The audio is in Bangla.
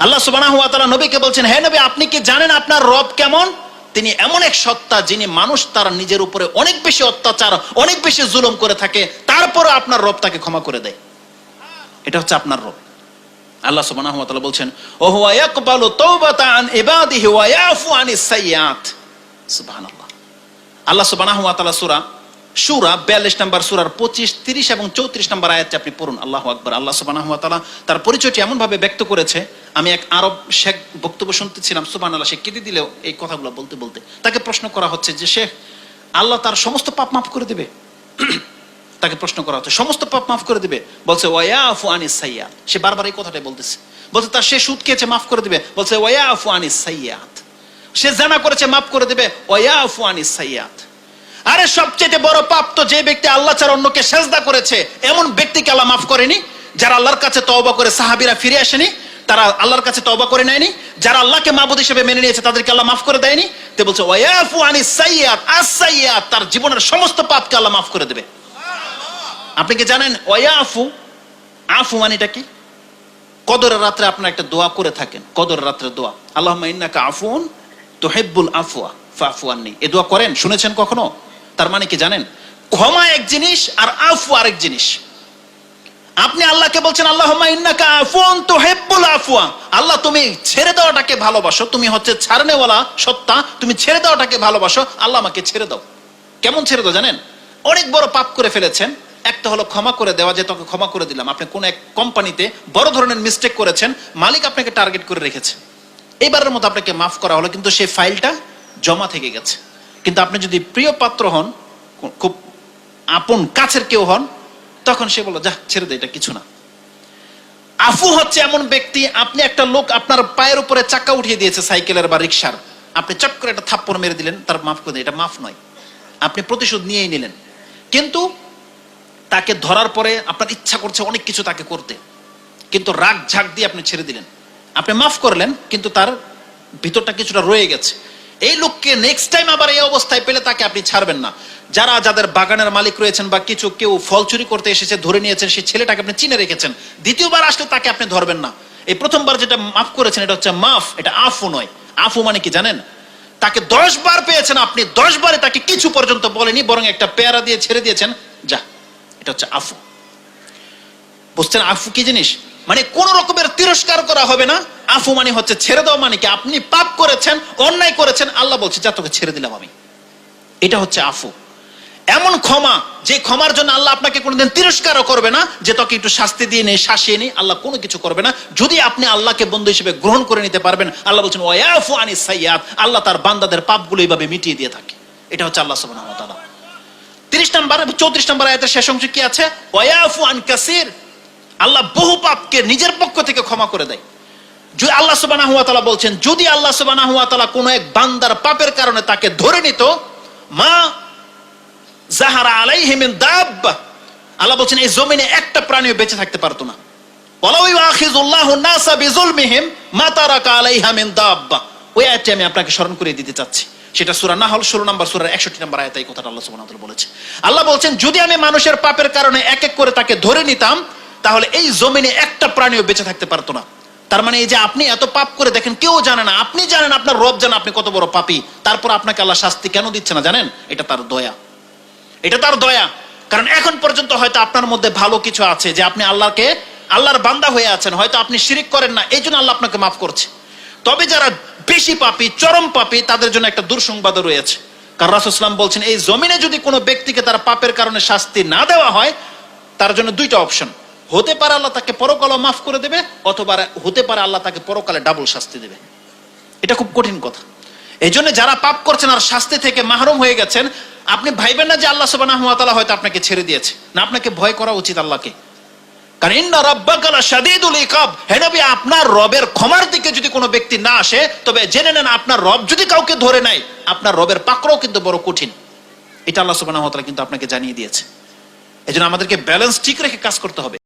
আল্লাহ সুবহানাহু ওয়া তাআলা নবীকে বলছেন, হে নবী, আপনি কি জানেন আপনার রব কেমন? তিনি এমন এক সত্তা যিনি মানুষ তার নিজের উপরে অনেক বেশি অত্যাচার, অনেক বেশি জুলুম করে থাকে, তারপরে আপনার রব তাকে ক্ষমা করে দেয়। এটা হচ্ছে আপনার রব। আল্লাহ সুবহানাহু ওয়া তাআলা বলছেন, ওয়া হুয়া ইয়াকবালু তাওবাতা আন ইবাদিহি ওয়া ইয়াফু আনিস সাইয়্যাত। সুবহানাল্লাহ। আল্লাহ সুবহানাহু ওয়া তাআলা সূরা সূরা 42 নম্বর সূরার 25, 30 এবং 34 নম্বর আয়াতটি আপনি পড়ুন। আল্লাহু আকবার। আল্লাহ সুবহানাহু ওয়া তাআলা তার পরিচয়টি এমন ভাবে ব্যক্ত করেছে, আমি এক আরব শেখ বক্তব্য শুনতেছিলাম, সুবহানাল্লাহ, সে কেঁদে দিলেও এই কথাগুলো বলতে বলতে তাকে প্রশ্ন করা হচ্ছে যে শেখ, আল্লাহ তার সমস্ত পাপ মাফ করে দেবে? তাকে প্রশ্ন করা হচ্ছে সমস্ত পাপ মাফ করে দিবে? বলছে ওয়া ইয়াফু আনিস সাইয়্যাত। সে বারবার এই কথাটাই বলতেছে। বলছে তার সে সুদ খেয়েছে, মাফ করে দিবে? বলছে ওয়া ইয়াফু আনিস সাইয়্যাত। সে জিনা করেছে, মাফ করে দিবে? ওয়া ইয়াফু আনিস সাইয়্যাত। আরে সবচেয়ে বড় পাপ তো যে ব্যক্তি আল্লাহ ছাড়া অন্যকে সেজদা করেছে, এমন ব্যক্তিকে আল্লাহ মাফ করেনি? যারা আল্লাহর কাছে তওবা করে সাহাবীরা ফিরে আসেনি, তারা আল্লাহর কাছে তওবা করে নেয়নি, যারা আল্লাহকে মাবুদ হিসেবে মেনে নিয়েছে তাদেরকে আল্লাহ মাফ করে দেয়নি? তে বলছে ওয়া ইয়াফু আনিস সাইয়্যাত। আস-সাইয়্যাত, তার জীবনের সমস্ত পাপকে আল্লাহ মাফ করে দেবে। আপনি কি জানেন ওয়া ইয়াফু, আফু মানেটা কি? কদরের রাতে আপনারা একটা দোয়া করে থাকেন, কদরের রাতের দোয়া, আল্লাহুম্মা ইন্নাকা আফুন তুহিব্বুল আফওয়া ফাফু আন্নি। এই দোয়া করেন, শুনেছেন কখনো? তার মানে কি জানেন? ক্ষমা এক জিনিস আর আফু আরেক জিনিস। আপনি আল্লাহকে বলছেন আল্লাহুম্মা ইন্নাকা আফুন তুহিব্বুল আফওয়া, আল্লাহ তুমি ছেড়ে দেওয়াটাকে ভালোবাসো, তুমি হচ্ছে ছাড়নেওয়ালা সত্তা, তুমি ছেড়ে দেওয়াটাকে ভালোবাসো, আল্লাহ আমাকে ছেড়ে দাও। কেমন ছেড়ে দাও জানেন? অনেক বড় পাপ করে ফেলেছেন, একটা হলো ক্ষমা করে দেওয়া, যে তোকে ক্ষমা করে দিলাম। আপনি কোন এক কোম্পানিতে বড় ধরনের মিস্টেক করেছেন, মালিক আপনাকে টার্গেট করে রেখেছে, এইবারের মতো আপনাকে মাফ করা হলো, কিন্তু সেই ফাইলটা জমা থেকে গেছে। কিন্তু আপনি যদি প্রিয় পাত্র হন, খুব আপন কাছের কেউ হন, তখন সে বলল যা ছেড়ে দে, এটা কিছু না। আফু হচ্ছে এমন ব্যক্তি, আপনি একটা লোক আপনার পায়ের উপরে চাকা উঠিয়ে দিয়েছে সাইকেলের বা রিকশার, আপনি চট করে একটা থাপ্পড় মেরে দিলেন, তার মাফ করে দিলেন, এটা মাফ নয়, আপনি প্রতিশোধ নিয়েই নিলেন। কিন্তু তাকে ধরার পরে আপনার ইচ্ছা করছে অনেক কিছু তাকে করতে, কিন্তু রাগ ঝাঁক দিয়ে আপনি ছেড়ে দিলেন, আপনি মাফ করলেন, কিন্তু তার ভিতরটা কিছুটা রয়ে গেছে। এই লোককে নেক্সট টাইম আবার এই অবস্থায় পেলে তাকে আপনি ছাড়বেন না। যাদের বাগানের মালিক রয়েছেন বা কেউ ফল চুরি করতে এসেছে, ধরে নিয়েছেন, সেই ছেলেটাকে আপনি চিনে রেখেছেন, দ্বিতীয়বার আসলে তাকে আপনি ধরবেন না। এই প্রথমবার যেটা মাফ করেছেন এটা হচ্ছে মাফ, এটা আফু নয়। আফু মানে কি জানেন? তাকে 10 বার পেয়েছেন আপনি, 10 বারে তাকে কিছু পর্যন্ত বলেনি, বরং একটা পেয়ারা দিয়ে ছেড়ে দিয়েছেন, যা, এটা হচ্ছে আফু। বুঝছেন আফু কি জিনিস? মানে কোন রকমের তিরস্কার করা হবে না। আফু মানে হচ্ছে ছেড়ে দাও, মানে কি আপনি পাপ করেছেন, অন্যায় করেছেন, আল্লাহ বলছে যা তোকে ছেড়ে দিলাম আমি, এটা হচ্ছে আফু। এমন ক্ষমা, যে ক্ষমার জন্য আল্লাহ আপনাকে কোনোদিন তিরস্কারও করবে না, যে তোকে একটু শাস্তি দিয়ে নেই, শাসিয়ে নেই, আল্লাহ কোনো কিছু করবে না, যদি আপনি আল্লাহকে বন্ধু হিসেবে গ্রহণ করে নিতে পারবেন। আল্লাহ বলছেন ওয়া ইয়াফু আনিস সাইয়্যাত, আল্লাহ তার বান্দাদের পাপগুলো এইভাবে মিটিয়ে দিয়ে থাকে। এটা হচ্ছে আল্লাহ সুবহানাহু ওয়া তাআলা। 30 নম্বর 34 নম্বর আয়াতের শেষ অংশে কি আছে? ওয়া ইয়াফু আন কাসীর, আল্লাহ বহু পাপকে নিজের পক্ষ থেকে ক্ষমা করে দেয়। আল্লাহ সুবহানাহু ওয়া তাআলা বলছেন, যদি আল্লাহ সুবহানাহু ওয়া তাআলা কোন এক বান্দার পাপের কারণে তাকে ধরে নিত, মা যাহারা আলাইহি মিন দাব্বা, আল্লাহ বলছেন এই জমিনে একটা প্রাণীও বেঁচে থাকতে পারতো না। ওয়ালাউ ইউআখিযুল্লাহু নাসা বিযুলমিহিম মা তারাকা আলাইহা মিন দাব্বা। ওই আয়াতটি আমি আপনাকে স্মরণ করে দিতে চাচ্ছি, সেটা সূরা নাহল 16 নম্বর সূরার 61 নম্বর আয়াতে এই কথাটা আল্লাহ সুবহানাহু ওয়া তাআলা বলেছে। আল্লাহ বলছেন যদি আমি মানুষের পাপের কারণে এক এক করে তাকে ধরে নিতাম, তাহলে এই জমিনে একটা প্রাণীও বেঁচে থাকতে পারতো না। তার মানে এই যে আপনি এত পাপ করে দেখেন, কেউ জানে না, আপনি জানেন, আপনার রব জানেন আপনি কত বড় পাপী, তারপর আপনাকে আল্লাহ শাস্তি কেন দিচ্ছে না জানেন? এটা তার দয়া, এটা তার দয়া। কারণ এখন পর্যন্ত হয়তো আপনার মধ্যে ভালো কিছু আছে, যে আপনি আল্লাহর বান্দা হয়ে আছেন, হয়তো আপনি শিরিক করেন না, এই জন্য আল্লাহ আপনাকে মাফ করছে। তবে যারা বেশি পাপী, চরম পাপী, তাদের জন্য একটা দুঃসংবাদও রয়েছে। কারণ রাসূল সাল্লাল্লাহু আলাইহি ওয়াসাল্লাম বলছেন এই জমিনে যদি কোনো ব্যক্তিকে তার পাপের কারণে শাস্তি না দেওয়া হয়, তার জন্য দুইটা অপশন, হতে পারে আল্লাহ তাকে পরকালে মাফ করে দেবে, অথবা হতে পারে আল্লাহ তাকে পরকালে ডাবল শাস্তি দেবে। এটা খুব কঠিন কথা। এই জন্য যারা পাপ করছেন আর শাস্তি থেকে মাহরুম হয়ে গেছেন, আপনি ভাইবেন না যে আল্লাহ সুবহানাহু ওয়া তাআলা হয়তো আপনাকে ছেড়ে দিয়েছে, না, আপনাকে ভয় করা উচিত আল্লাহকে। কারণ ইন্না রাব্বাকা লাশাদীদুল ইকাব, হে নবী আপনার রবের ক্ষমার দিকে যদি কোনো ব্যক্তি না আসে, তবে জেনে নেন আপনার রব যদি কাউকে ধরে নেয়, আপনার রবের পাকড়াও কিন্তু বড় কঠিন। এটা আল্লাহ সুবহানাহু ওয়া তাআলা কিন্তু আপনাকে জানিয়ে দিয়েছে। এজন্য আমাদেরকে ব্যালেন্স ঠিক রেখে কাজ করতে হবে।